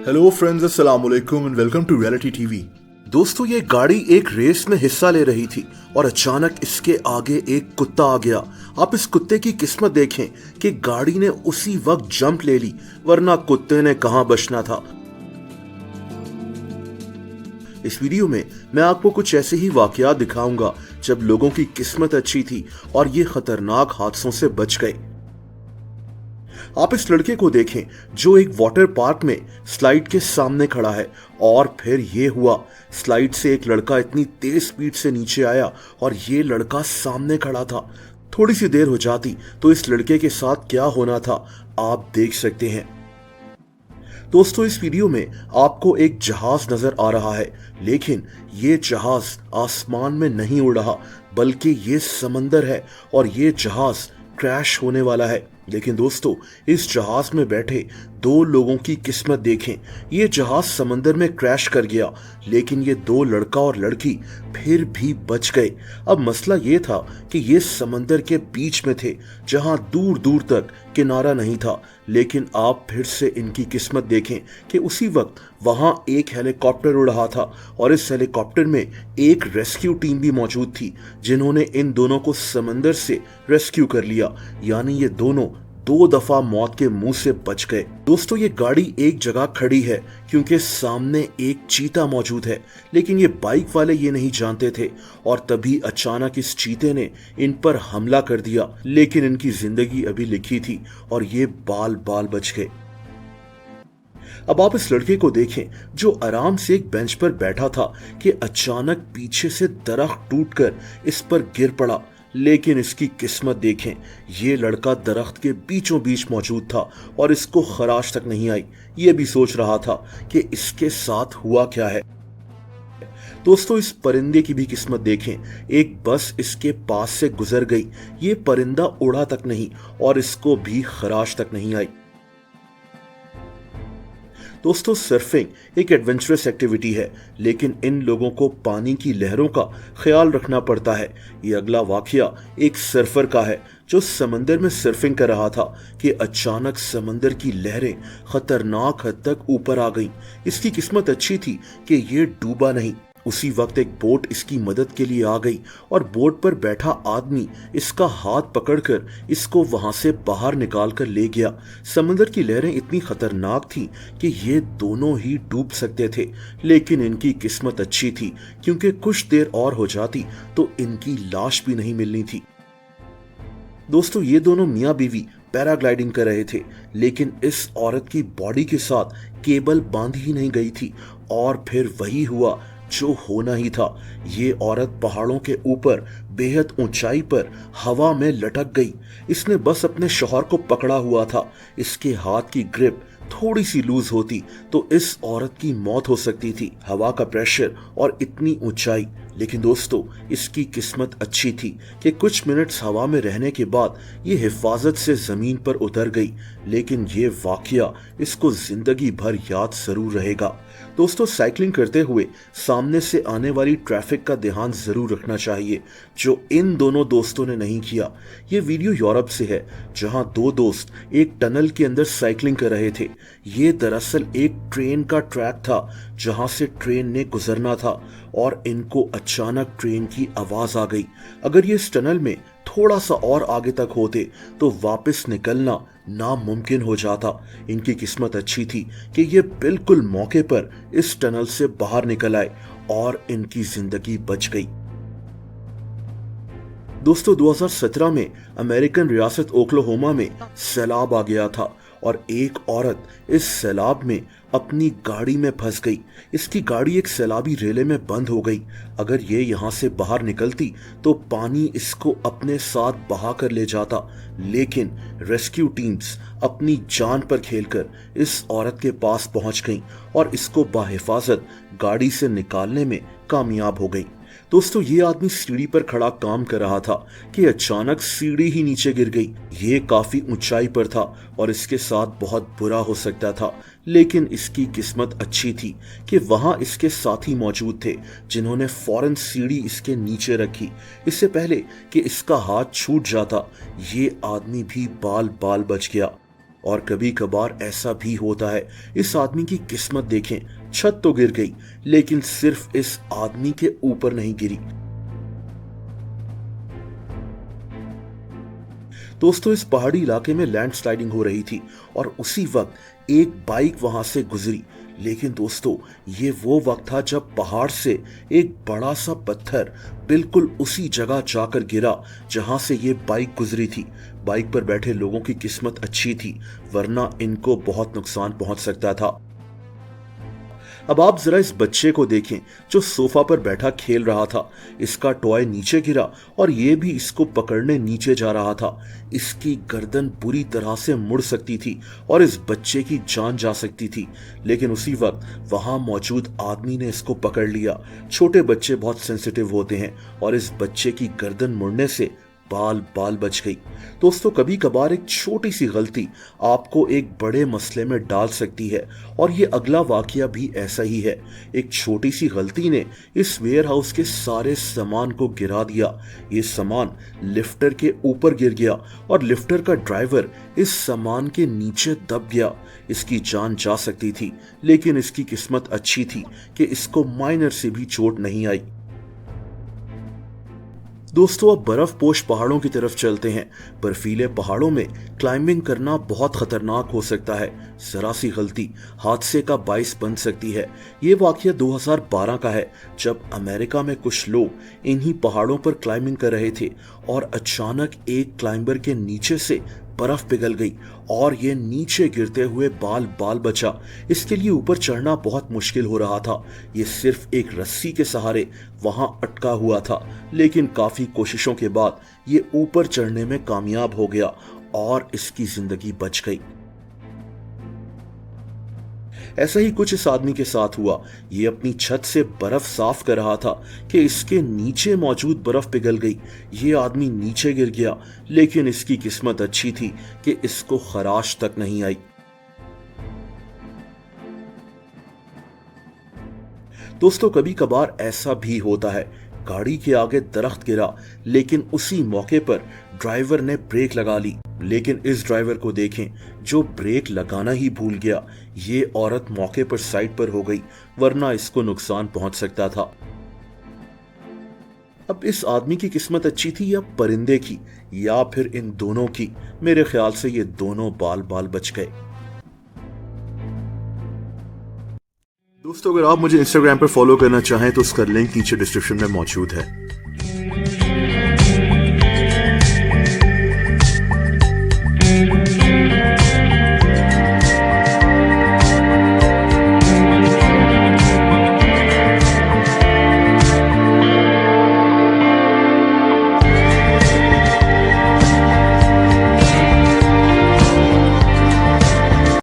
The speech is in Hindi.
हेलो फ्रेंड्स, अस्सलाम वालेकुम and welcome to reality TV. दोस्तों, ये गाड़ी एक रेस में हिस्सा ले रही थी और अचानक इसके आगे एक कुत्ता आ गया। आप इस कुत्ते की किस्मत देखें कि गाड़ी ने उसी वक्त जंप ले ली, वरना कुत्ते ने कहां बचना था। इस वीडियो में मैं आपको कुछ ऐसे ही वाकयात दिखाऊंगा जब लोगों की किस्मत अच्छी थी और ये खतरनाक हादसों से बच गए। आप इस लड़के को देखें जो एक वाटर पार्क में स्लाइड के सामने खड़ा है और फिर ये हुआ, स्लाइड से एक लड़का इतनी तेज स्पीड से नीचे आया और ये लड़का सामने खड़ा था। थोड़ी सी देर हो जाती तो इस लड़के के साथ क्या होना था आप देख सकते हैं। दोस्तों, इस वीडियो में आपको एक जहाज नजर आ रहा है, लेकिन ये जहाज आसमान में नहीं उड़ रहा बल्कि ये समंदर है और ये जहाज क्रैश होने वाला है। लेकिन दोस्तों, इस जहाज में बैठे दो लोगों की किस्मत देखें। ये जहाज समंदर में क्रैश कर गया, लेकिन ये दो लड़का और लड़की फिर भी बच गए। अब मसला ये था कि ये समंदर के बीच में थे जहां दूर दूर तक किनारा नहीं था। लेकिन आप फिर से इनकी किस्मत देखें कि उसी वक्त वहां एक हेलीकॉप्टर उड़ रहा था और इस हेलीकॉप्टर में एक रेस्क्यू टीम भी मौजूद थी जिन्होंने इन दोनों को समंदर से रेस्क्यू कर लिया। यानी ये दोनों दो दफा मौत के मुंह से बच गए। दोस्तों, ये गाड़ी एक जगह खड़ी है क्योंकि सामने एक चीता मौजूद है, लेकिन ये बाइक वाले ये नहीं जानते थे और तभी अचानक इस चीते ने इन पर हमला कर दिया। लेकिन इनकी जिंदगी अभी लिखी थी और ये बाल बाल बच गए। अब आप इस लड़के को देखें जो आराम से एक बेंच पर बैठा था कि अचानक पीछे से दरख्त टूटकर इस पर गिर पड़ा। लेकिन इसकी किस्मत देखें, ये लड़का दरख्त के बीचों बीच मौजूद था और इसको खराश तक नहीं आई। ये भी सोच रहा था कि इसके साथ हुआ क्या है। दोस्तों, इस परिंदे की भी किस्मत देखें, एक बस इसके पास से गुजर गई, ये परिंदा उड़ा तक नहीं और इसको भी खराश तक नहीं आई। दोस्तों, सर्फिंग एक एडवेंचरस एक्टिविटी है, लेकिन इन लोगों को पानी की लहरों का ख्याल रखना पड़ता है। ये अगला वाकया एक सर्फर का है जो समंदर में सर्फिंग कर रहा था कि अचानक समंदर की लहरें खतरनाक हद तक ऊपर आ गईं। इसकी किस्मत अच्छी थी कि ये डूबा नहीं। उसी वक्त एक बोट इसकी मदद के लिए आ गई और बोट पर बैठा आदमी इसका हाथ पकड़कर इसको वहां से बाहर निकाल कर ले गया। समंदर की लहरें इतनी खतरनाक थी कि ये दोनों ही डूब सकते थे, लेकिन इनकी किस्मत अच्छी थी क्योंकि कुछ देर और हो जाती तो इनकी लाश भी नहीं मिलनी थी। दोस्तों, ये दोनों मियाँ बीवी पैराग्लाइडिंग कर रहे थे, लेकिन इस औरत की बॉडी के साथ केबल बांधी ही नहीं गई थी और फिर वही हुआ जो होना ही था। ये औरत पहाड़ों के ऊपर बेहद ऊंचाई पर हवा में लटक गई। इसने बस अपने शौहर को पकड़ा हुआ था। इसके हाथ की ग्रिप थोड़ी सी लूज होती तो इस औरत की मौत हो सकती थी। हवा का प्रेशर और इतनी ऊंचाई। लेकिन दोस्तों, इसकी किस्मत अच्छी थी कि कुछ मिनट्स हवा में रहने के बाद ये हिफाजत से जमीन पर उतर गई। लेकिन ये वाकया इसको जिंदगी भर याद जरूर रहेगा। दोस्तों, साइकिलिंग करते हुए सामने से आने वाली ट्रैफिक का ध्यान जरूर रखना चाहिए, जो इन दोनों दोस्तों ने नहीं किया। ये वीडियो यूरोप से है जहां दो दोस्त एक टनल के अंदर साइकिलिंग कर रहे थे। ये दरअसल एक ट्रेन का ट्रैक था जहां से ट्रेन ने गुजरना था और इनको अचानक ट्रेन की आवाज आ गई। अगर ये इस टनल में थोड़ा सा और आगे तक होते तो वापस निकलना नामुमकिन हो जाता। इनकी किस्मत अच्छी थी कि ये बिल्कुल मौके पर इस टनल से बाहर निकल आए और इनकी जिंदगी बच गई। दोस्तों, 2017 में अमेरिकन रियासत ओक्लाहोमा में सैलाब आ गया था और एक औरत इस सैलाब में अपनी गाड़ी में फंस गई। इसकी गाड़ी एक सैलाबी रेले में बंद हो गई। अगर ये यहाँ से बाहर निकलती तो पानी इसको अपने साथ बहा कर ले जाता, लेकिन रेस्क्यू टीम्स अपनी जान पर खेलकर इस औरत के पास पहुंच गईं और इसको बाहिफाजत गाड़ी से निकालने में कामयाब हो गई। दोस्तों, ये आदमी सीढ़ी पर खड़ा काम कर रहा था कि अचानक सीढ़ी ही नीचे गिर गई। ये काफी ऊंचाई पर था और इसके साथ बहुत बुरा हो सकता था, लेकिन इसकी किस्मत अच्छी थी कि वहां इसके साथी मौजूद थे जिन्होंने फौरन सीढ़ी इसके नीचे रखी। इससे पहले कि इसका हाथ छूट जाता, ये आदमी भी बाल बाल बच गया। और कभी कभार ऐसा भी होता है। इस आदमी की किस्मत देखें, छत तो गिर गई लेकिन सिर्फ इस आदमी के ऊपर नहीं गिरी। दोस्तों, इस पहाड़ी इलाके में लैंडस्लाइडिंग हो रही थी और उसी वक्त एक बाइक वहां से गुजरी। लेकिन दोस्तों, ये वो वक्त था जब पहाड़ से एक बड़ा सा पत्थर बिल्कुल उसी जगह जाकर गिरा जहां से ये बाइक गुजरी थी। बाइक पर बैठे लोगों की किस्मत अच्छी थी, वरना इनको बहुत नुकसान पहुंच सकता था। अब आप जरा इस बच्चे को देखें जो सोफा पर बैठा खेल रहा था। इसका टॉय नीचे गिरा और ये भी इसको पकड़ने नीचे जा रहा था। इसकी गर्दन बुरी तरह से मुड़ सकती थी और इस बच्चे की जान जा सकती थी, लेकिन उसी वक्त वहां मौजूद आदमी ने इसको पकड़ लिया। छोटे बच्चे बहुत सेंसिटिव होते हैं और इस बच्चे की गर्दन मुड़ने से बाल बाल बच गई। दोस्तों, कभी कभार एक छोटी सी गलती आपको एक बड़े मसले में डाल सकती है और ये अगला वाकया भी ऐसा ही है। एक छोटी सी गलती ने इस वेयर हाउस के सारे सामान को गिरा दिया। ये सामान लिफ्टर के ऊपर गिर गया और लिफ्टर का ड्राइवर इस सामान के नीचे दब गया। इसकी जान जा सकती थी, लेकिन इसकी किस्मत अच्छी थी कि इसको माइनर से भी चोट नहीं आई। दोस्तों, अब बर्फपोश पहाड़ों की तरफ चलते हैं। बर्फीले पहाड़ों में क्लाइंबिंग करना बहुत खतरनाक हो सकता है। जरा सी गलती हादसे का बाइस बन सकती है। ये वाकया 2012 का है, जब अमेरिका में कुछ लोग इन्हीं पहाड़ों पर क्लाइंबिंग कर रहे थे और अचानक एक क्लाइंबर के नीचे से बर्फ पिघल गई और ये नीचे गिरते हुए बाल बाल बचा। इसके लिए ऊपर चढ़ना बहुत मुश्किल हो रहा था। ये सिर्फ एक रस्सी के सहारे वहां अटका हुआ था, लेकिन काफी कोशिशों के बाद ये ऊपर चढ़ने में कामयाब हो गया और इसकी जिंदगी बच गई। ऐसा ही कुछ इस आदमी के साथ हुआ। ये अपनी छत से बर्फ साफ कर रहा था कि इसके नीचे मौजूद बर्फ पिघल गई। ये आदमी नीचे गिर गया, लेकिन इसकी किस्मत अच्छी थी कि इसको खराश तक नहीं आई। दोस्तों, कभी कभार ऐसा भी होता है। गाड़ी के आगे दरख्त गिरा, लेकिन उसी मौके पर ड्राइवर ने ब्रेक लगा ली। लेकिन इस ड्राइवर को देखें जो ब्रेक लगाना ही भूल गया। ये औरत मौके पर साइड पर हो गई, वरना इसको नुकसान पहुंच सकता था। अब इस आदमी की किस्मत अच्छी थी या परिंदे की, या फिर इन दोनों की? मेरे ख्याल से ये दोनों बाल बाल बच गए। दोस्तों, अगर आप मुझे इंस्टाग्राम पर फॉलो करना चाहें तो उसका लिंक नीचे डिस्क्रिप्शन में मौजूद है।